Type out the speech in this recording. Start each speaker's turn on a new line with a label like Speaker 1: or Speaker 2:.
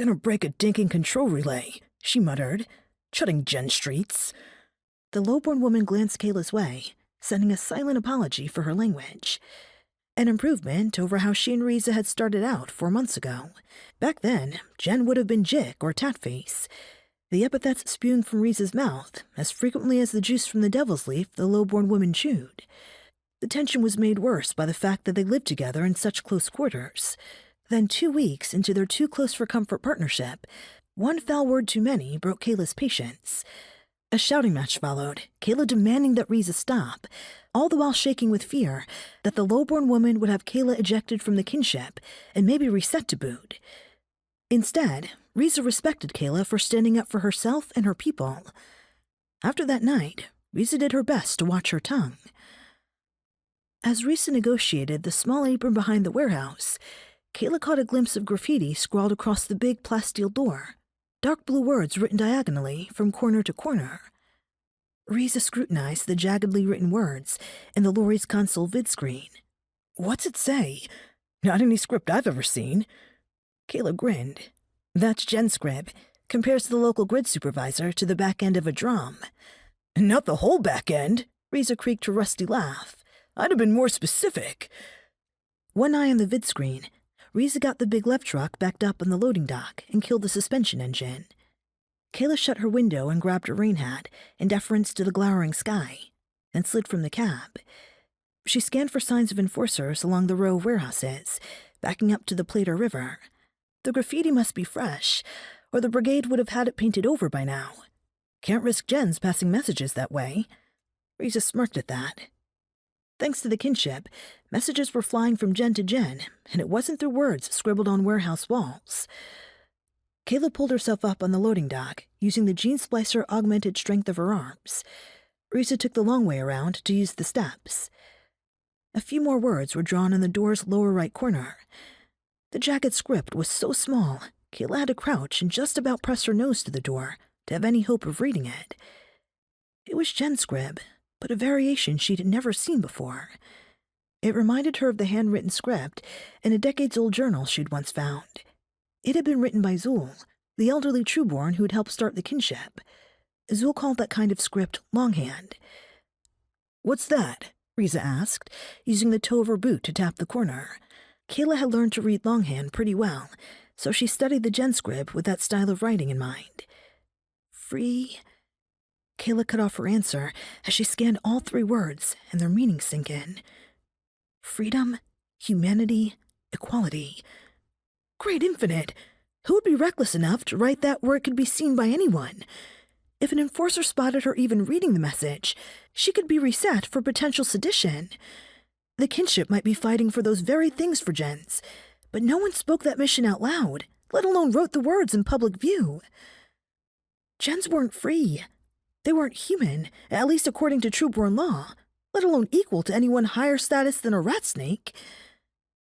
Speaker 1: Gonna break a dinking control relay, she muttered, shutting Jen streets. The lowborn woman glanced Kayla's way, sending a silent apology for her language. An improvement over how she and Riza had started out 4 months ago. Back then, Jen would have been Jick or Tatface, the epithets spewing from Riza's mouth as frequently as the juice from the devil's leaf the lowborn woman chewed. The tension was made worse by the fact that they lived together in such close quarters. Then 2 weeks into their too-close-for-comfort partnership, one foul word too many broke Kayla's patience. A shouting match followed, Kayla demanding that Riza stop, all the while shaking with fear that the lowborn woman would have Kayla ejected from the kinship and maybe reset to boot. Instead, Riza respected Kayla for standing up for herself and her people. After that night, Riza did her best to watch her tongue. As Riza negotiated the small apron behind the warehouse, Kayla caught a glimpse of graffiti scrawled across the big plasteel door, dark blue words written diagonally from corner to corner. Riza scrutinized the jaggedly written words in the lorry's console vid screen. What's it say? Not any script I've ever seen. Kayla grinned. That's GenScript, compares the local grid supervisor to the back end of a drum. Not the whole back end, Riza creaked her rusty laugh. I'd have been more specific. One eye on the vid screen, Riza got the big left truck backed up on the loading dock and killed the suspension engine. Kayla shut her window and grabbed her rain hat in deference to the glowering sky, then slid from the cab. She scanned for signs of enforcers along the row of warehouses, backing up to the Plater River. The graffiti must be fresh, or the brigade would have had it painted over by now. Can't risk Jen's passing messages that way. Riza smirked at that. Thanks to the kinship, messages were flying from Jen to Jen, and it wasn't through words scribbled on warehouse walls. Kayla pulled herself up on the loading dock, using the gene splicer augmented strength of her arms. Riza took the long way around to use the steps. A few more words were drawn on the door's lower right corner. The jagged script was so small, Kayla had to crouch and just about press her nose to the door to have any hope of reading it. It was GenScript, but a variation she'd never seen before. It reminded her of the handwritten script in a decades-old journal she'd once found. It had been written by Zul, the elderly trueborn who'd helped start the kinship. Zul called that kind of script longhand. What's that? Riza asked, using the toe of her boot to tap the corner. Kayla had learned to read longhand pretty well, so she studied the GenScript with that style of writing in mind. Free... Kayla cut off her answer as she scanned all 3 words and their meanings sink in. Freedom, humanity, equality. Great infinite! Who would be reckless enough to write that where it could be seen by anyone? If an enforcer spotted her even reading the message, she could be reset for potential sedition. The kinship might be fighting for those very things for Gens, but no one spoke that mission out loud, let alone wrote the words in public view. Gens weren't free. They weren't human, at least according to trueborn law, let alone equal to anyone higher status than a rat snake.